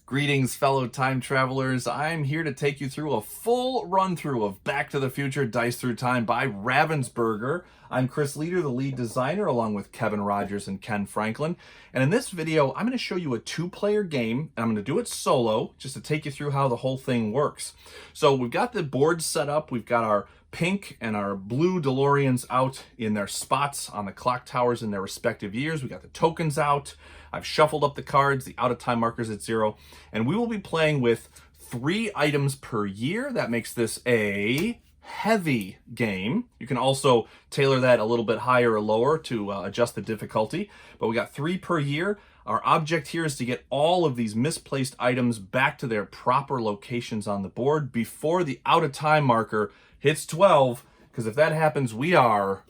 Greetings, fellow time travelers. I'm here to take you through a full run-through of Back to the Future Dice Through Time by Ravensburger. I'm Chris Leader, the lead designer, along with Kevin Rodgers and Ken Franklin. And in this video, I'm going to show you a two-player game, and I'm going to do it solo, just to take you through how the whole thing works. So we've got the board set up. We've got our pink and our blue DeLoreans out in their spots on the clock towers in their respective years. We got the tokens out. I've shuffled up the cards, the out-of-time markers at 0, and we will be playing with 3 items per year. That makes this a heavy game. You can also tailor that a little bit higher or lower to adjust the difficulty, but we got 3 per year. Our object here is to get all of these misplaced items back to their proper locations on the board before the out-of-time marker hits 12, because if that happens, we are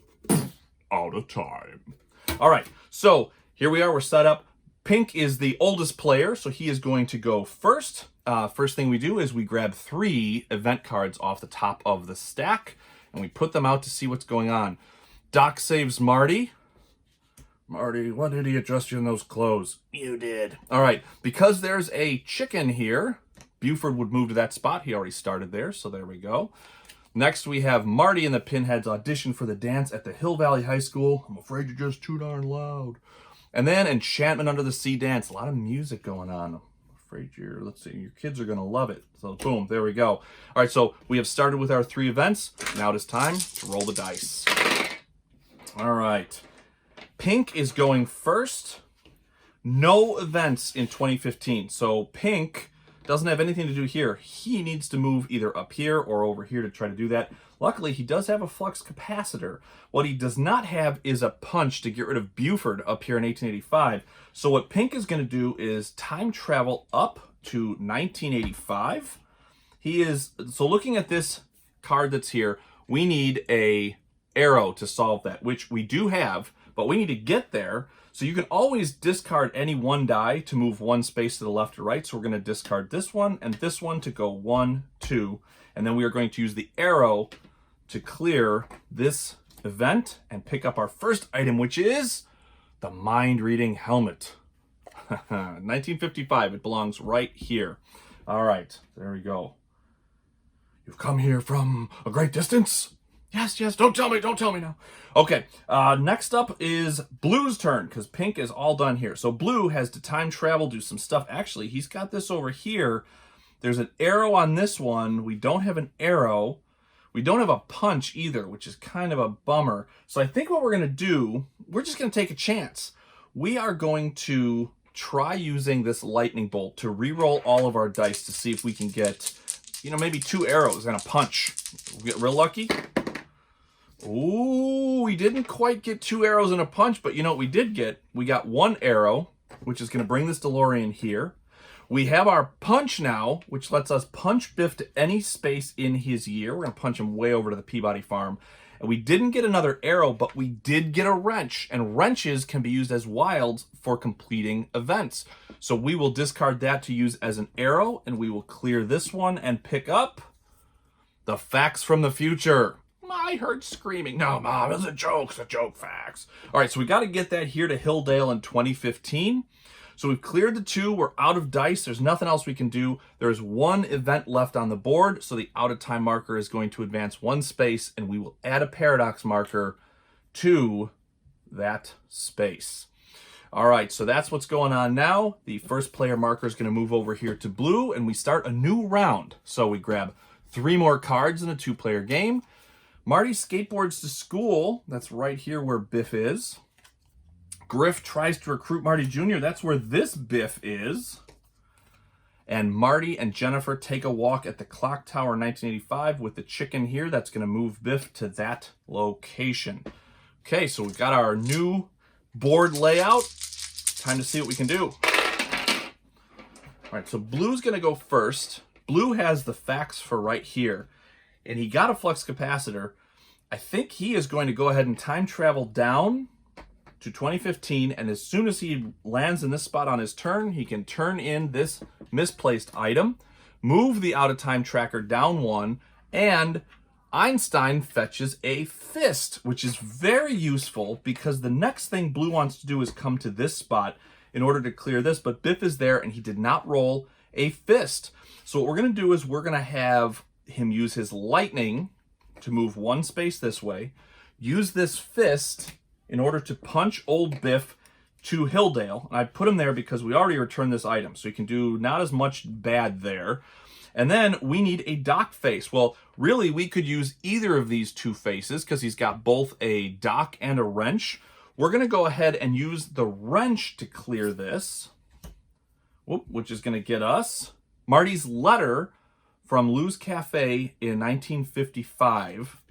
out of time. All right, so here we are, we're set up. Pink is the oldest player, so he is going to go first. First thing we do is we grab 3 event cards off the top of the stack, and we put them out to see what's going on. Doc saves Marty. Marty, when did he adjust you in those clothes? You did. All right, because there's a chicken here, Buford would move to that spot. He already started there, so there we go. Next, we have Marty and the Pinheads audition for the dance at the Hill Valley High School. I'm afraid you're just too darn loud. And then Enchantment Under the Sea dance. A lot of music going on. I'm afraid let's see, your kids are going to love it. So boom, there we go. All right, so we have started with our 3 events. Now it is time to roll the dice. All right. Pink is going first. No events in 2015. So Pink doesn't have anything to do here. He needs to move either up here or over here to try to do that. Luckily, he does have a flux capacitor. What he does not have is a punch to get rid of Buford up here in 1885. So what Pink is going to do is time travel up to 1985. So looking at this card that's here, we need a arrow to solve that, which we do have, but we need to get there. So you can always discard any one die to move 1 space to the left or right. So we're going to discard this one and this one to go 1, 2. And then we are going to use the arrow to clear this event and pick up our first item, which is the mind-reading helmet. 1955. It belongs right here. All right, there we go. You've come here from a great distance? Yes, don't tell me now. Okay, next up is Blue's turn, because Pink is all done here. So Blue has to time travel, do some stuff. Actually, he's got this over here. There's an arrow on this one. We don't have an arrow. We don't have a punch either, which is kind of a bummer. So I think what we're going to do, we're just going to take a chance. We are going to try using this lightning bolt to re-roll all of our dice to see if we can get, maybe 2 arrows and a punch. We get real lucky. Ooh, we didn't quite get 2 arrows and a punch, but you know what we did get? We got 1 arrow, which is going to bring this DeLorean here. We have our punch now, which lets us punch Biff to any space in his year. We're going to punch him way over to the Peabody farm. And we didn't get another arrow, but we did get a wrench. And wrenches can be used as wilds for completing events. So we will discard that to use as an arrow, and we will clear this one and pick up the facts from the future. I heard screaming. No, Mom, it's a joke facts. All right, so we got to get that here to Hilldale in 2015. So we've cleared the 2. We're out of dice. There's nothing else we can do. There's 1 event left on the board, so the out-of-time marker is going to advance 1 space, and we will add a paradox marker to that space. All right, so that's what's going on now. The first player marker is going to move over here to Blue, and we start a new round. So we grab 3 more cards in a 2-player game. Marty skateboards to school. That's right here where Biff is. Griff tries to recruit Marty Jr. That's where this Biff is. And Marty and Jennifer take a walk at the clock tower in 1985 with the chicken here. That's going to move Biff to that location. Okay, so we've got our new board layout. Time to see what we can do. All right, so Blue's going to go first. Blue has the facts for right here. And he got a flux capacitor. I think he is going to go ahead and time travel down to 2015, and as soon as he lands in this spot on his turn, he can turn in this misplaced item, move the out-of-time tracker down 1, and Einstein fetches a fist, which is very useful because the next thing Blue wants to do is come to this spot in order to clear this, but Biff is there and he did not roll, a fist. So what we're going to do is we're going to have him use his lightning to move one space this way, use this fist in order to punch old Biff to Hilldale. And I put him there because we already returned this item, so he can do not as much bad there. And then we need a Doc face. Well, really, we could use either of these two faces because he's got both a Doc and a wrench. We're going to go ahead and use the wrench to clear this, which is going to get us Marty's letter from Lou's Cafe in 1955.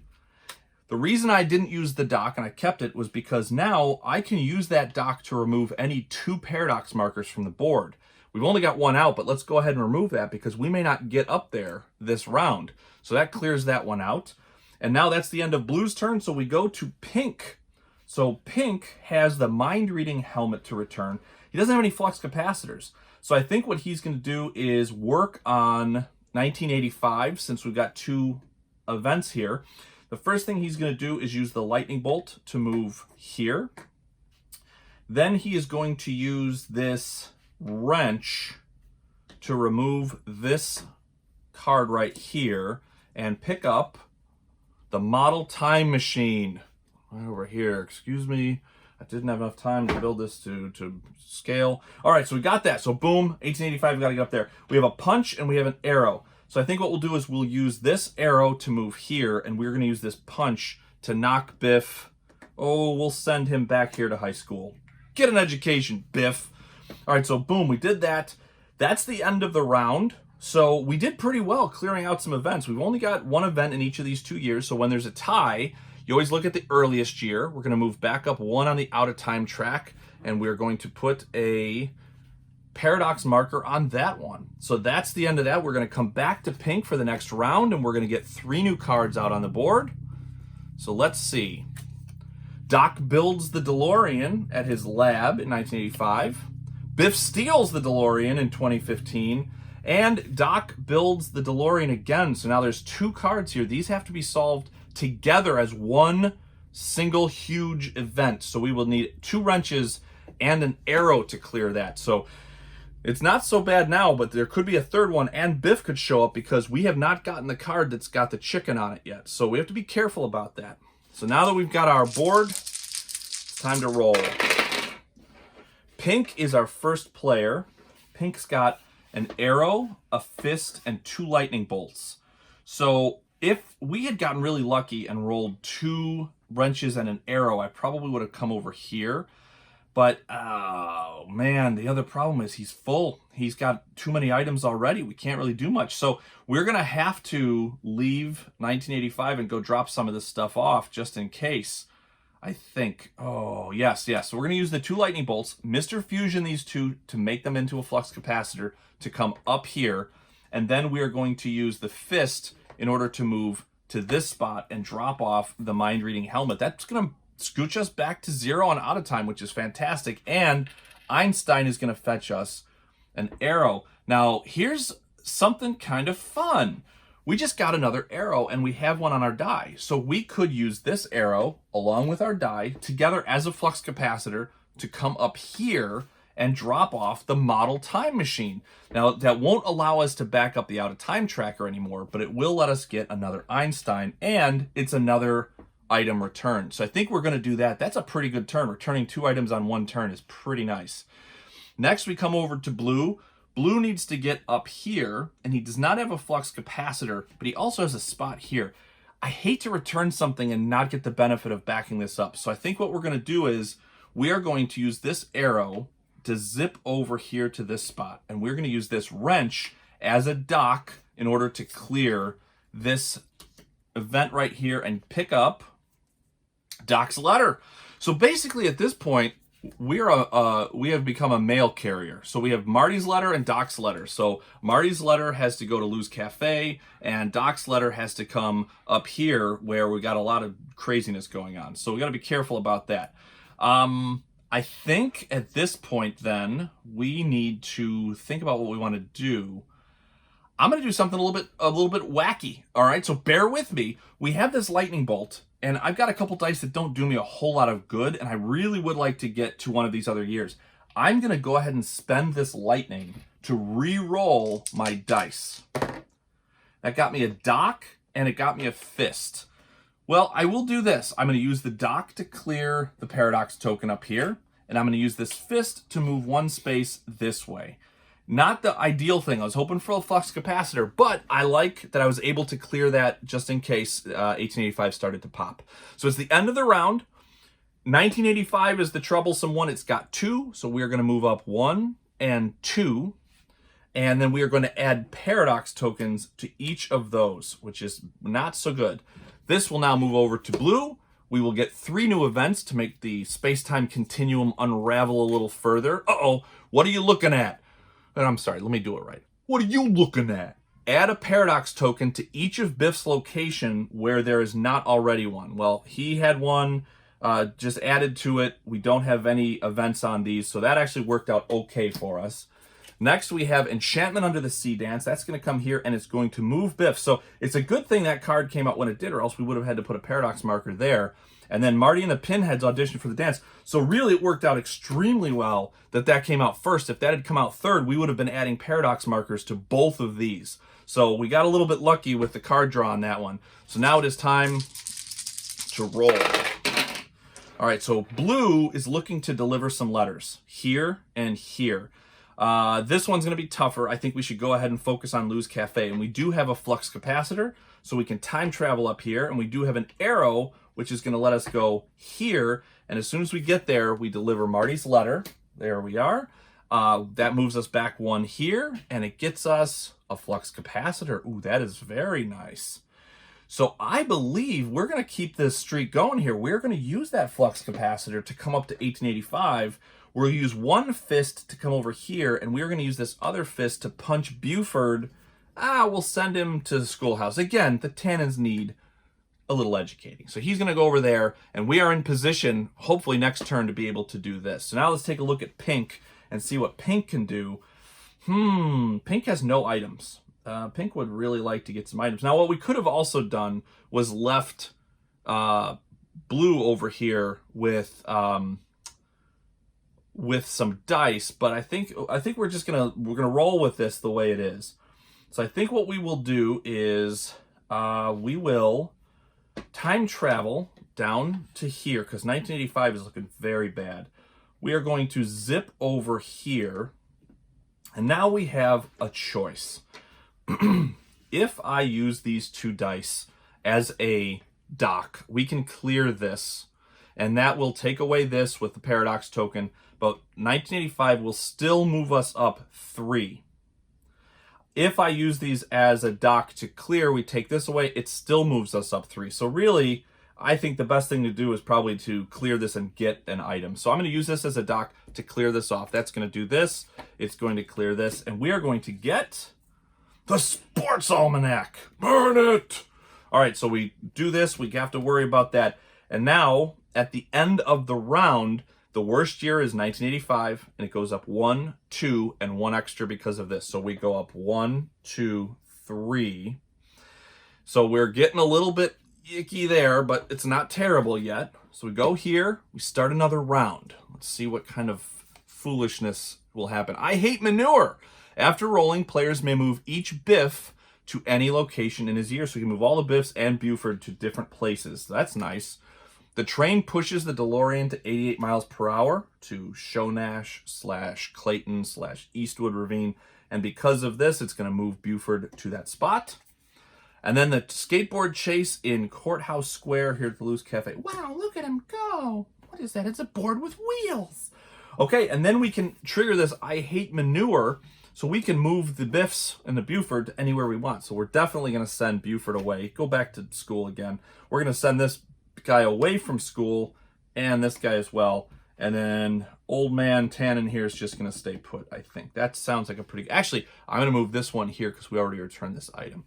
The reason I didn't use the Doc and I kept it was because now I can use that Doc to remove any 2 paradox markers from the board. We've only got 1 out, but let's go ahead and remove that because we may not get up there this round. So that clears that one out. And now that's the end of Blue's turn, so we go to Pink. So Pink has the mind-reading helmet to return. He doesn't have any flux capacitors. So I think what he's going to do is work on 1985, since we've got 2 events here. The first thing he's going to do is use the lightning bolt to move here. Then he is going to use this wrench to remove this card right here and pick up the model time machine right over here. Excuse me, I didn't have enough time to build this to scale. All right, so we got that. So boom, 1885, we got to get up there. We have a punch and we have an arrow. So I think what we'll do is we'll use this arrow to move here, and we're going to use this punch to knock Biff. Oh, we'll send him back here to high school. Get an education, Biff. All right, so boom, we did that. That's the end of the round. So we did pretty well clearing out some events. We've only got 1 event in each of these 2 years. So when there's a tie, you always look at the earliest year. We're going to move back up 1 on the out of time track, and we're going to put a paradox marker on that one. So that's the end of that. We're going to come back to Pink for the next round, and we're going to get 3 new cards out on the board. So let's see. Doc builds the DeLorean at his lab in 1985. Biff steals the DeLorean in 2015. And Doc builds the DeLorean again. So now there's 2 cards here. These have to be solved together as one single huge event. So we will need 2 wrenches and an arrow to clear that. So it's not so bad now, but there could be a 3rd one, and Biff could show up because we have not gotten the card that's got the chicken on it yet. So we have to be careful about that. So now that we've got our board, it's time to roll. Pink is our first player. Pink's got an arrow, a fist, and 2 lightning bolts. So if we had gotten really lucky and rolled 2 wrenches and an arrow, I probably would have come over here. But, oh man, the other problem is he's full. He's got too many items already. We can't really do much. So we're going to have to leave 1985 and go drop some of this stuff off just in case. I think, oh, yes. So we're going to use the 2 lightning bolts, Mr. Fusion these 2 to make them into a flux capacitor to come up here. And then we are going to use the fist in order to move to this spot and drop off the mind-reading helmet. That's going to scooch us back to 0 on out of time, which is fantastic. And Einstein is going to fetch us an arrow. Now, here's something kind of fun. We just got another arrow, and we have one on our die. So we could use this arrow along with our die together as a flux capacitor to come up here and drop off the model time machine. Now, that won't allow us to back up the out of time tracker anymore, but it will let us get another Einstein, and it's another item return. So I think we're going to do that. That's a pretty good turn. Returning 2 items on 1 turn is pretty nice. Next, we come over to Blue. Blue needs to get up here, and he does not have a flux capacitor, but he also has a spot here. I hate to return something and not get the benefit of backing this up. So I think what we're going to do is we are going to use this arrow to zip over here to this spot, and we're going to use this wrench as a dock in order to clear this event right here and pick up Doc's letter. So basically at this point, we have become a mail carrier. So we have Marty's letter and Doc's letter. So Marty's letter has to go to Lou's Cafe, and Doc's letter has to come up here where we got a lot of craziness going on. So we got to be careful about that. I think at this point then we need to think about what we want to do. I'm going to do something a little bit wacky. All right, so bear with me. We have this lightning bolt, and I've got a couple dice that don't do me a whole lot of good, and I really would like to get to one of these other years. I'm going to go ahead and spend this lightning to re-roll my dice. That got me a Doc, and it got me a fist. Well, I will do this. I'm going to use the Doc to clear the paradox token up here, and I'm going to use this fist to move one space this way. Not the ideal thing. I was hoping for a flux capacitor, but I like that I was able to clear that just in case 1885 started to pop. So it's the end of the round. 1985 is the troublesome one. It's got 2, so we are going to move up 1 and 2. And then we are going to add paradox tokens to each of those, which is not so good. This will now move over to blue. We will get 3 new events to make the space-time continuum unravel a little further. Uh-oh, what are you looking at? And I'm sorry, let me do it right. What are you looking at? Add a paradox token to each of Biff's location where there is not already one. Well, he had one just added to it. We don't have any events on these, so that actually worked out okay for us. Next, we have Enchantment Under the Sea Dance. That's going to come here, and it's going to move Biff. So it's a good thing that card came out when it did, or else we would have had to put a paradox marker there. And then Marty and the Pinheads auditioned for the dance. So really, it worked out extremely well that that came out first. If that had come out third, we would have been adding paradox markers to both of these. So we got a little bit lucky with the card draw on that one. So now it is time to roll. All right, so blue is looking to deliver some letters here and here. This one's going to be tougher. I think we should go ahead and focus on Lou's Cafe. And we do have a flux capacitor, so we can time travel up here. And we do have an arrow, which is going to let us go here. And as soon as we get there, we deliver Marty's letter. There we are. That moves us back 1 here, and it gets us a flux capacitor. Ooh, that is very nice. So I believe we're going to keep this streak going here. We're going to use that flux capacitor to come up to 1885. We'll use one fist to come over here, and we're going to use this other fist to punch Buford. We'll send him to the schoolhouse. Again, the Tannens need a little educating. So he's going to go over there, and we are in position, hopefully next turn, to be able to do this. So now let's take a look at Pink and see what Pink can do. Pink has no items. Pink would really like to get some items. Now, what we could have also done was left blue over here with some dice, but I think we're gonna roll with this the way it is. So I think what we will do is we will time travel down to here, because 1985 is looking very bad. We are going to zip over here, and now we have a choice. If I use these 2 dice as a dock, we can clear this, and that will take away this with the paradox token, but 1985 will still move us up 3. If I use these as a dock to clear, we take this away, it still moves us up 3. So really, I think the best thing to do is probably to clear this and get an item. So I'm going to use this as a dock to clear this off. That's going to do this. It's going to clear this, and we are going to get the Sports Almanac. Burn it! All right, so we do this. We have to worry about that. And now, at the end of the round, the worst year is 1985, and it goes up 1, 2, and 1 extra because of this. So we go up 1, 2, 3. So we're getting a little bit icky there, but it's not terrible yet. So we go here. We start another round. Let's see what kind of foolishness will happen. I hate manure. After rolling, players may move each Biff to any location in his year. So we can move all the Biffs and Buford to different places. So that's nice. The train pushes the DeLorean to 88 miles per hour to Shonash/Clayton/Eastwood Ravine. And because of this, it's going to move Buford to that spot. And then the skateboard chase in Courthouse Square here at the Lou's Cafe. Wow, look at him go. What is that? It's a board with wheels. Okay, and then we can trigger this I hate manure, so we can move the Biffs and the Buford to anywhere we want. So we're definitely going to send Buford away. Go back to school again. We're going to send this guy away from school and this guy as well. And then old man Tannen here is just going to stay put, I think. That sounds like a pretty... Actually, I'm going to move this one here because we already returned this item.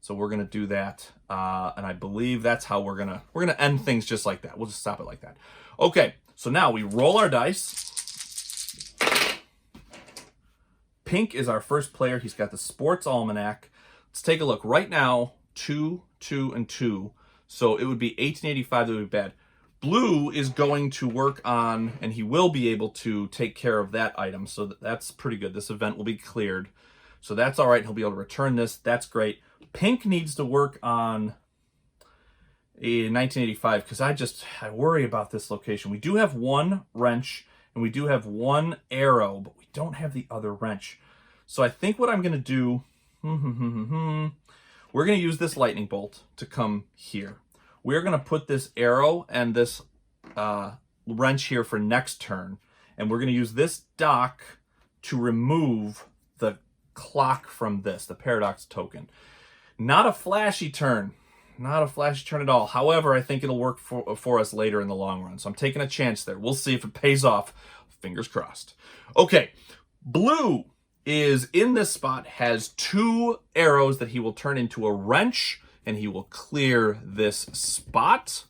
So we're going to do that. And I believe that's how we're going to end things just like that. We'll just stop it like that. Okay, so now we roll our dice. Pink is our first player. He's got the Sports Almanac. Let's take a look. Right now, 2, 2, and 2. So it would be 1885 that would be bad. Blue is going to work on, and he will be able to take care of that item. So that's pretty good. This event will be cleared. So that's all right. He'll be able to return this. That's great. Pink needs to work on a 1985 because I worry about this location. We do have one wrench and we do have one arrow, but we don't have the other wrench. So I think what I'm going to do, we're going to use this lightning bolt to come here. We're going to put this arrow and this wrench here for next turn. And we're going to use this dock to remove the clock from this, the paradox token. Not a flashy turn. Not a flashy turn at all. However, I think it'll work for us later in the long run. So I'm taking a chance there. We'll see if it pays off. Fingers crossed. Okay, Blue is in this spot, has 2 arrows that he will turn into a wrench, and he will clear this spot.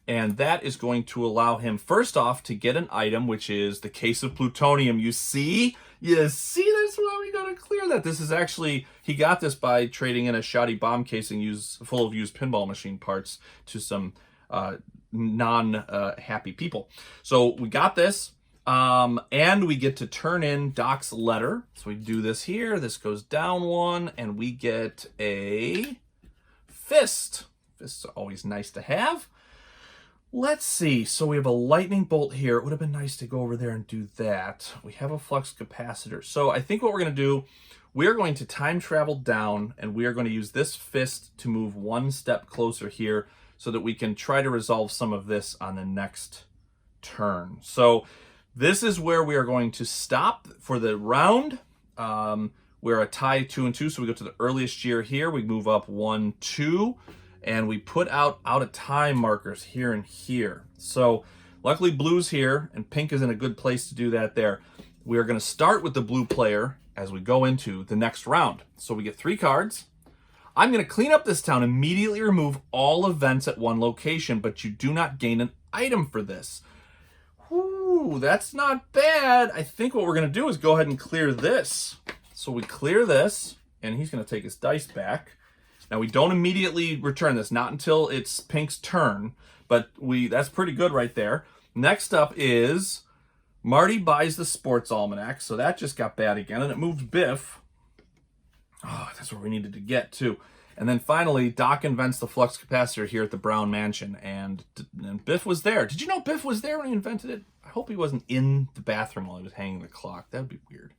And that is going to allow him, first off, to get an item, which is the case of plutonium. You see? That's why we gotta clear that. This is actually, he got this by trading in a shoddy bomb casing full of used pinball machine parts to some non-happy people. So we got this, and we get to turn in Doc's letter. So we do this here, this goes down 1, and we get a fist. Fists are always nice to have. Let's see. So we have a lightning bolt here. It would have been nice to go over there and do that. We have a flux capacitor. So I think what we're going to do, we're going to time travel down, and we are going to use this fist to move 1 step closer here so that we can try to resolve some of this on the next turn. So this is where we are going to stop for the round. We're a tie 2 and 2, so we go to the earliest year here. We move up 1, 2. And we put out of time markers here and here. So luckily Blue's here and Pink is in a good place to do that there. We are going to start with the blue player as we go into the next round. So we get 3 cards. I'm going to clean up this town, immediately remove all events at one location, but you do not gain an item for this. Ooh, that's not bad. I think what we're going to do is go ahead and clear this. So we clear this, and he's going to take his dice back. Now, we don't immediately return this, not until it's Pink's turn, but that's pretty good right there. Next up is Marty buys the sports almanac, so that just got bad again, and it moves Biff. Oh, that's where we needed to get to. And then finally, Doc invents the flux capacitor here at the Brown Mansion, and Biff was there. Did you know Biff was there when he invented it? I hope he wasn't in the bathroom while he was hanging the clock. That would be weird.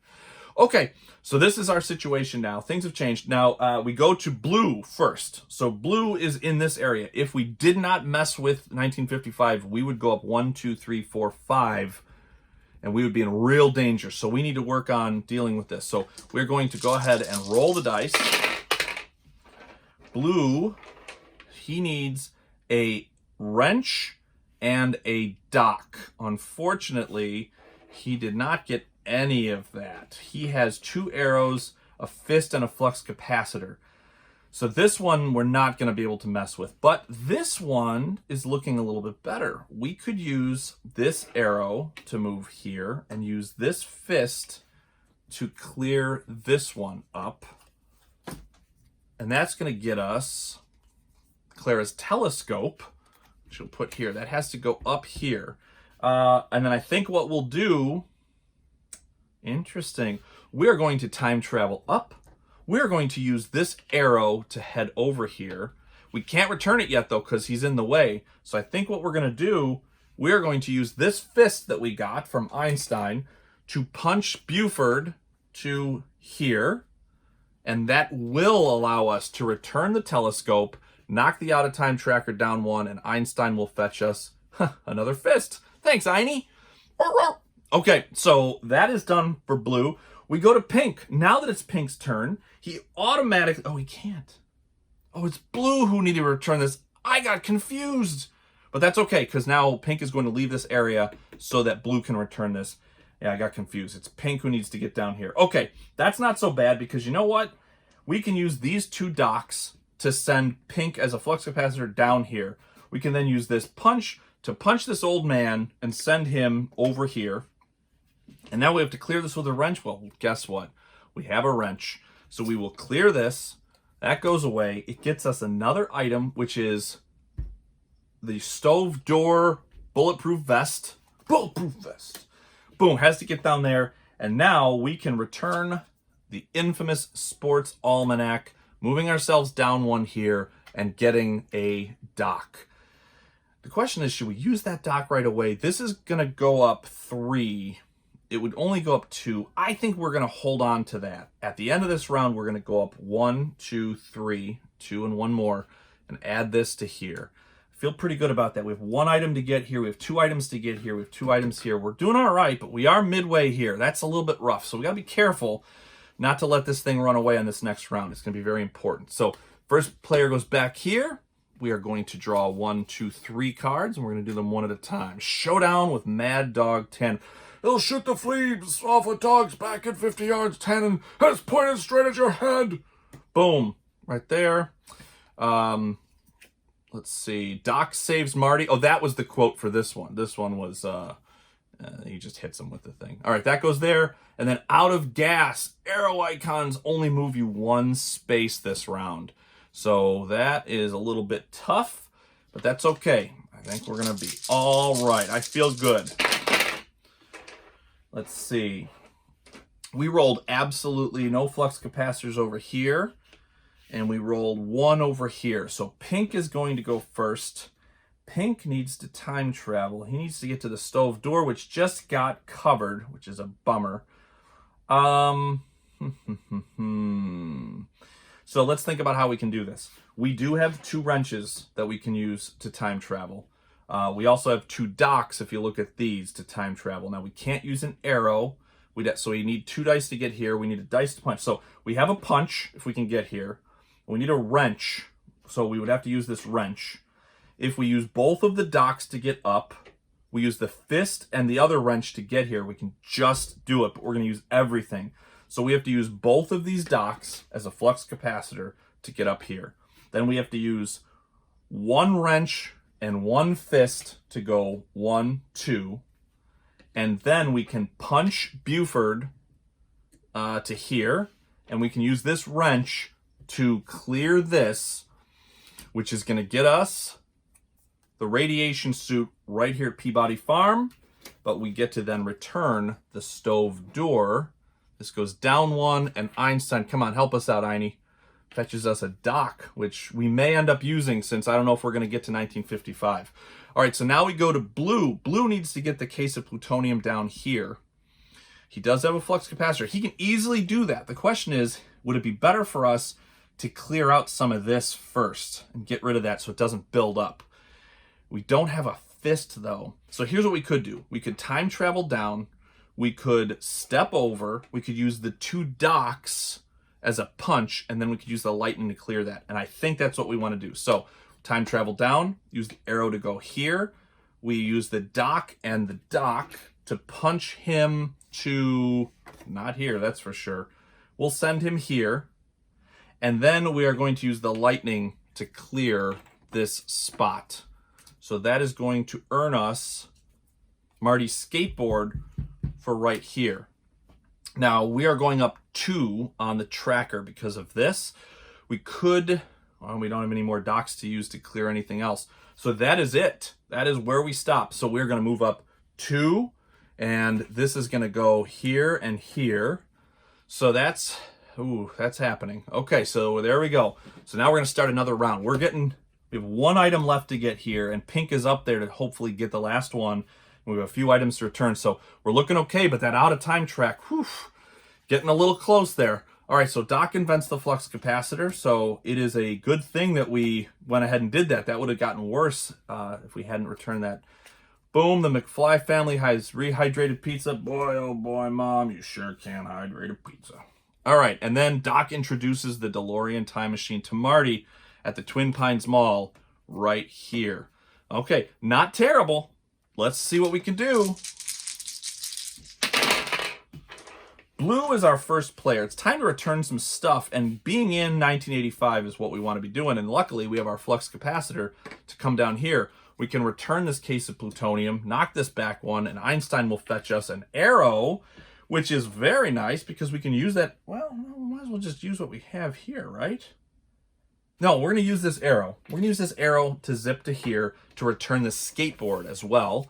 Okay, so this is our situation now. Things have changed. Now, we go to Blue first. So Blue is in this area. If we did not mess with 1955, we would go up 1, 2, 3, 4, 5, and we would be in real danger. So we need to work on dealing with this. So we're going to go ahead and roll the dice. Blue, he needs a wrench and a dock. Unfortunately, he did not get any of that. He has 2 arrows, a fist, and a flux capacitor. So this one we're not going to be able to mess with. But this one is looking a little bit better. We could use this arrow to move here and use this fist to clear this one up. And that's going to get us Clara's telescope, which we'll put here. That has to go up here. And then I think what we'll do, interesting, we're going to time travel up. We're going to use this arrow to head over here. We can't return it yet, though, because he's in the way. So I think what we're going to do, we're going to use this fist that we got from Einstein to punch Buford to here. And that will allow us to return the telescope, knock the out-of-time tracker down 1, and Einstein will fetch us another fist. Thanks, Einie. Okay, so that is done for Blue. We go to Pink. Now that it's Pink's turn, he automatically... Oh, he can't. Oh, it's Blue who needed to return this. I got confused. But that's okay, because now Pink is going to leave this area so that Blue can return this. Yeah, I got confused. It's Pink who needs to get down here. Okay, that's not so bad, because you know what? We can use these 2 docks to send Pink as a flux capacitor down here. We can then use this punch to punch this old man and send him over here. And now we have to clear this with a wrench. Well, guess what? We have a wrench. So we will clear this. That goes away. It gets us another item, which is the stove door bulletproof vest. Bulletproof vest. Boom, has to get down there. And now we can return the infamous sports almanac, moving ourselves down one here and getting a dock. The question is, should we use that dock right away? This is going to go up 3. It would only go up 2. I think we're going to hold on to that. At the end of this round, we're going to go up 1, 2, 3, 2 and 1 more, and add this to here. I feel pretty good about that. We have 1 item to get here. We have 2 items to get here. We have 2 items here. We're doing all right, but we are midway here. That's a little bit rough, so we got to be careful not to let this thing run away on this next round. It's going to be very important. So first player goes back here. We are going to draw 1, 2, 3 cards, and we're going to do them one at a time. Showdown with Mad Dog 10. He'll shoot the fleas off a dog's back at 50 yards, Tannen. It's pointed straight at your head. Boom. Right there. Let's see. Doc saves Marty. Oh, that was the quote for this one. This one was, he just hits him with the thing. All right, that goes there. And then out of gas, arrow icons only move you 1 space this round. So that is a little bit tough, but that's okay. I think we're going to be all right. I feel good. Let's see. We rolled absolutely no flux capacitors over here, and we rolled 1 over here. So pink is going to go first. Pink needs to time travel. He needs to get to the stove door, which just got covered, which is a bummer. So let's think about how we can do this. We do have 2 wrenches that we can use to time travel. We also have 2 docks, if you look at these, to time travel. Now, we can't use an arrow. So we need 2 dice to get here. We need a dice to punch. So we have a punch, if we can get here. We need a wrench, so we would have to use this wrench. If we use both of the docks to get up, we use the fist and the other wrench to get here, we can just do it, but we're going to use everything. So we have to use both of these docks as a flux capacitor to get up here. Then we have to use 1 wrench and 1 fist to go 1, 2. And then we can punch Buford to here. And we can use this wrench to clear this, which is going to get us the radiation suit right here at Peabody Farm. But we get to then return the stove door. This goes down 1, and Einstein, come on, help us out, Einie. Fetches us a dock, which we may end up using since I don't know if we're going to get to 1955. All right, so now we go to blue. Blue needs to get the case of plutonium down here. He does have a flux capacitor. He can easily do that. The question is, would it be better for us to clear out some of this first and get rid of that so it doesn't build up? We don't have a fist, though. So here's what we could do. We could time travel down. We could step over. We could use the 2 docks as a punch, and then we could use the lightning to clear that. And I think that's what we want to do. So time travel down, use the arrow to go here. We use the dock and the dock to punch him to, not here, that's for sure. We'll send him here. And then we are going to use the lightning to clear this spot. So that is going to earn us Marty's skateboard for right here. Now, we are going up 2 on the tracker because of this. We could, well, we don't have any more docks to use to clear anything else. So that is it. That is where we stop. So we're going to move up 2, and this is going to go here and here. So that's happening. Okay, so there we go. So now we're going to start another round. We have 1 item left to get here, and pink is up there to hopefully get the last one. We have a few items to return, so we're looking okay, but that out of time track, getting a little close there. All right, so Doc invents the flux capacitor, so it is a good thing that we went ahead and did that. That would have gotten worse if we hadn't returned that. Boom, the McFly family has rehydrated pizza. Boy, oh boy, Mom, you sure can hydrate a pizza. All right, and then Doc introduces the DeLorean time machine to Marty at the Twin Pines Mall right here. Okay, not terrible. Let's see what we can do. Blue is our first player. It's time to return some stuff, and being in 1985 is what we want to be doing, and luckily we have our flux capacitor to come down here. We can return this case of plutonium, knock this back 1, and Einstein will fetch us an arrow, which is very nice because we can use that. Well, we might as well just use what we have here, right? No, we're going to use this arrow. We're going to use this arrow to zip to here to return the skateboard as well,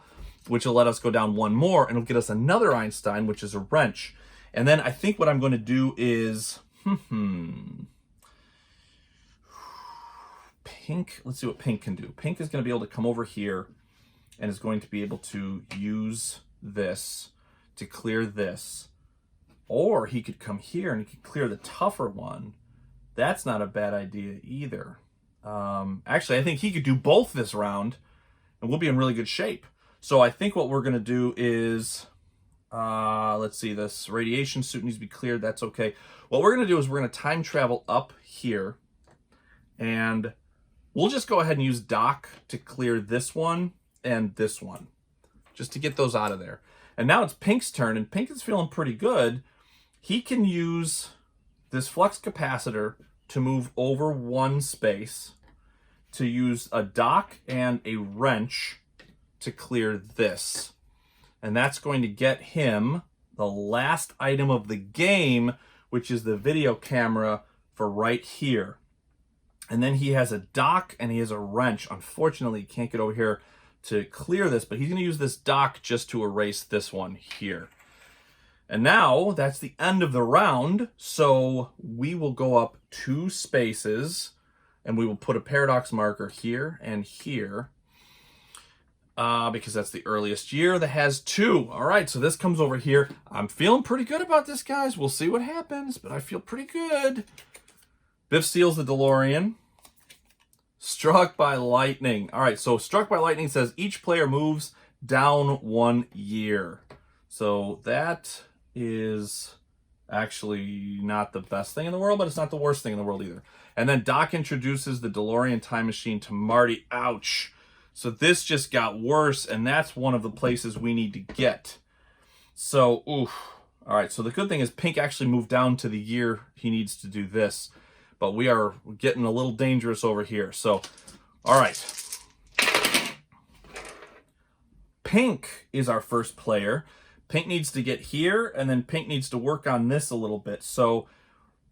which will let us go down one more, and it'll get us another Einstein, which is a wrench. And then I think what I'm going to do is, Pink, let's see what Pink can do. Pink is going to be able to come over here and is going to be able to use this to clear this. Or he could come here and he could clear the tougher one. That's not a bad idea either. Actually, I think he could do both this round, and we'll be in really good shape. So I think what we're going to do is, let's see, this radiation suit needs to be cleared. That's okay. What we're going to do is we're going to time travel up here, and we'll just go ahead and use Doc to clear this one and this one, just to get those out of there. And now it's Pink's turn, and Pink is feeling pretty good. He can use this flux capacitor to move over one space, to use a Doc and a wrench to clear this. And that's going to get him the last item of the game, which is the video camera for right here. And then he has a Doc and he has a wrench. Unfortunately, he can't get over here to clear this, but he's going to use this Doc just to erase this one here. And now that's the end of the round. So we will go up 2 spaces and we will put a paradox marker here and here, because that's the earliest year that has 2. All right, so this comes over here. I'm feeling pretty good about this, guys. We'll see what happens, but I feel pretty good. Biff steals the DeLorean. Struck by lightning. All right, so struck by lightning says each player moves down 1 year. So that is actually not the best thing in the world, but it's not the worst thing in the world either. And then Doc introduces the DeLorean time machine to Marty. Ouch. So this just got worse, and that's one of the places we need to get. So, oof. All right, so the good thing is Pink actually moved down to the year he needs to do this, but we are getting a little dangerous over here. So, all right. Pink is our first player. Pink needs to get here, and then Pink needs to work on this a little bit. So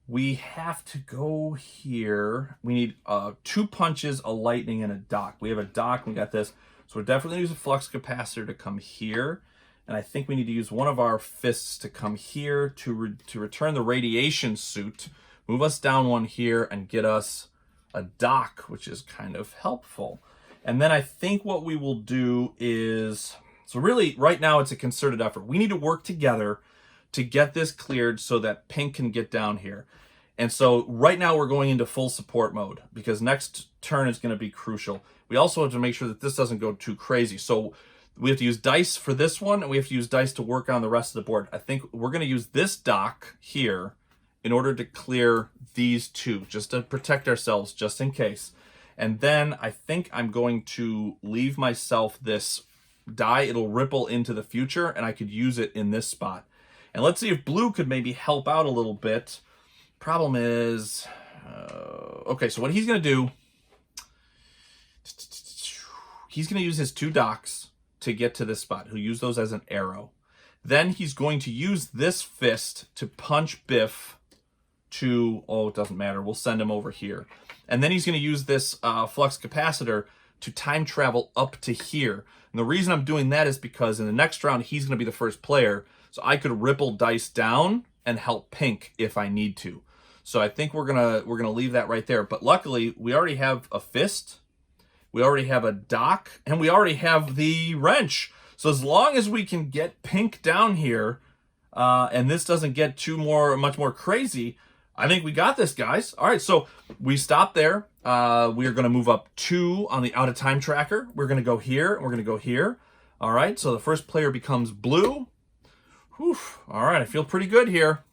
we have to go here. We need 2 punches, a lightning, and a Doc. We have a Doc, we got this. So we're definitely going to use a flux capacitor to come here. And I think we need to use one of our fists to come here to return the radiation suit, move us down 1 here, and get us a Doc, which is kind of helpful. And then I think what we will do is, so really right now it's a concerted effort. We need to work together to get this cleared so that Pink can get down here. And so right now we're going into full support mode because next turn is going to be crucial. We also have to make sure that this doesn't go too crazy. So we have to use dice for this one, and we have to use dice to work on the rest of the board. I think we're going to use this Doc here in order to clear these 2, just to protect ourselves, just in case. And then I think I'm going to leave myself this die. It'll ripple into the future, and I could use it in this spot. And let's see if blue could maybe help out a little bit. Problem is, okay, so what he's going to do, he's going to use his 2 Docs to get to this spot. He'll use those as an arrow. Then he's going to use this fist to punch Biff to, oh, it doesn't matter. We'll send him over here. And then he's going to use this flux capacitor to time travel up to here. And the reason I'm doing that is because in the next round, he's going to be the first player. So I could ripple dice down and help Pink if I need to. So I think we're gonna leave that right there. But luckily, we already have a fist, we already have a Doc, and we already have the wrench. So as long as we can get Pink down here, and this doesn't get much more crazy, I think we got this, guys. All right, so we stop there. We are going to move up 2 on the out of time tracker. We're going to go here, and we're going to go here. All right, so the first player becomes blue. Whew. All right, I feel pretty good here.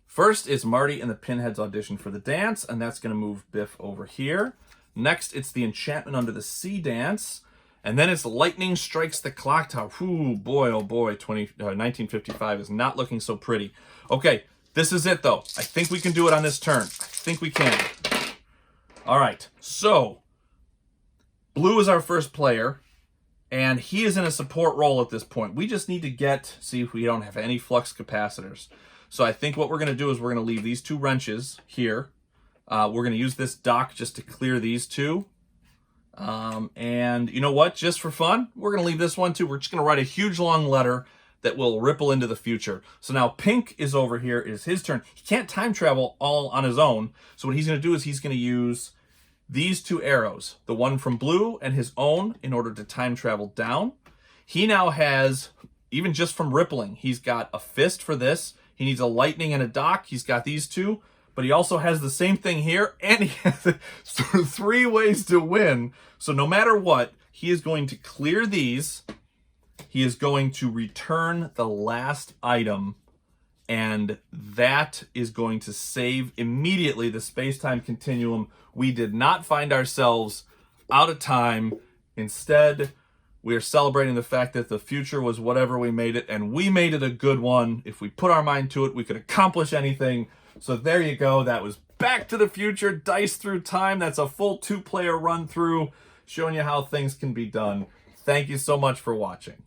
First is Marty and the Pinheads audition for the dance, and that's going to move Biff over here. Next, it's the Enchantment Under the Sea dance, and then it's Lightning Strikes the Clock Tower. Ooh, boy, oh boy, 1955 is not looking so pretty. Okay, this is it, though. I think we can do it on this turn. I think we can. All right, so blue is our first player, and he is in a support role at this point. We just need to see if we don't have any flux capacitors. So I think what we're going to do is we're going to leave these 2 wrenches here. We're going to use this dock just to clear these two. And you know what? Just for fun, we're going to leave this one too. We're just going to write a huge long letter that will ripple into the future. So now Pink is over here. It is his turn. He can't time travel all on his own. So what he's going to do is he's going to use these two arrows, the one from Blue and his own, in order to time travel down. He now has, even just from rippling, he's got a fist for this. He needs a lightning and a dock. He's got these two. But he also has the same thing here, and he has 3 ways to win. So no matter what, he is going to clear these. He is going to return the last item, and that is going to save immediately the space-time continuum. We did not find ourselves out of time. Instead, we are celebrating the fact that the future was whatever we made it, and we made it a good one. If we put our mind to it, we could accomplish anything. So there you go. That was Back to the Future, Dice Through Time. That's a full 2-player run through, showing you how things can be done. Thank you so much for watching.